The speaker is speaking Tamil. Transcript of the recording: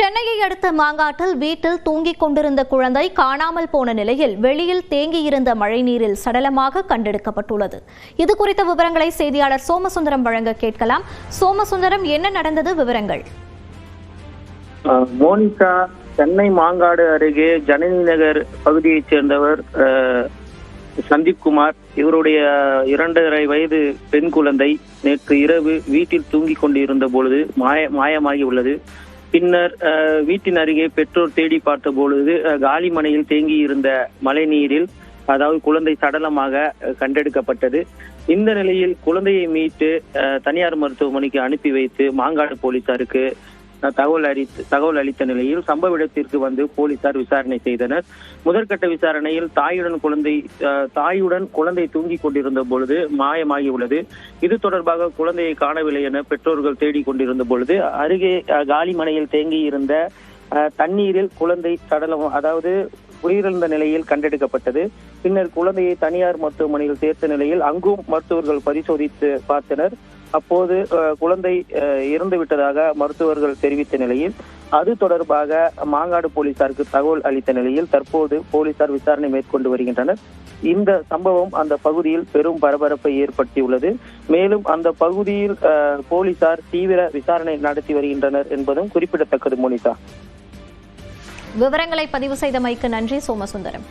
சென்னையை அடுத்த மாங்காட்டில் வீட்டில் தூங்கிக் கொண்டிருந்த குழந்தை காணாமல் போன நிலையில் வெளியில் தேங்கியிருந்த மழைநீரில் சடலமாக கண்டெடுக்கப்பட்டுள்ளது. இதுகுறித்த விவரங்களை செய்தியாளர் சோமசுந்தரம் வழங்க கேட்கலாம். சோமசுந்தரம், என்ன நடந்தது? விவரங்கள். மோனிகா, சென்னை மாங்காடு அருகே ஜனனி நகர் பகுதியைச் சேர்ந்தவர் சந்தீப் குமார். இவருடைய 2.5 வயது பெண் குழந்தை நேற்று இரவு வீட்டில் தூங்கிக் கொண்டிருந்த பொழுது மாயமாகி உள்ளது. பின்னர் வீட்டின் அருகே பெற்றோர் தேடி பார்த்த பொழுது காலிமனையில் தேங்கி இருந்த மழை நீரில் குழந்தை சடலமாக கண்டெடுக்கப்பட்டது. இந்த நிலையில் குழந்தையை மீட்டு தனியார் மருத்துவமனைக்கு அனுப்பி வைத்து மாங்காடு போலீசாருக்கு தகவல் அளித்த நிலையில் சம்பவ இடத்திற்கு வந்து போலீசார் விசாரணை செய்தனர். முதற்கட்ட விசாரணையில் தாயுடன் குழந்தை தூங்கிக் கொண்டிருந்த பொழுது மாயமாகி உள்ளது. இது தொடர்பாக குழந்தையை காணவில்லை என பெற்றோர்கள் தேடிக் கொண்டிருந்த பொழுது அருகே காலிமனையில் தேங்கி இருந்த தண்ணீரில் குழந்தை சடலம் உயிரிழந்த நிலையில் கண்டெடுக்கப்பட்டது. பின்னர் குழந்தையை தனியார் மருத்துவமனையில் சேர்த்த நிலையில் அங்கும் மருத்துவர்கள் பரிசோதித்து பார்த்தனர். அப்போது குழந்தை இறந்து விட்டதாக மருத்துவர்கள் தெரிவித்த நிலையில் அது தொடர்பாக மாங்காடு போலீசாருக்கு தகவல் அளித்த நிலையில் தற்போது போலீசார் விசாரணை மேற்கொண்டு வருகின்றனர். இந்த சம்பவம் அந்த பகுதியில் பெரும் பரபரப்பை ஏற்படுத்தியுள்ளது. மேலும் அந்த பகுதியில் போலீசார் தீவிர விசாரணை நடத்தி வருகின்றனர் என்பதும் குறிப்பிடத்தக்கது. மோனிகா, விவரங்களை பதிவு செய்தமைக்கு நன்றி சோமசுந்தரம்.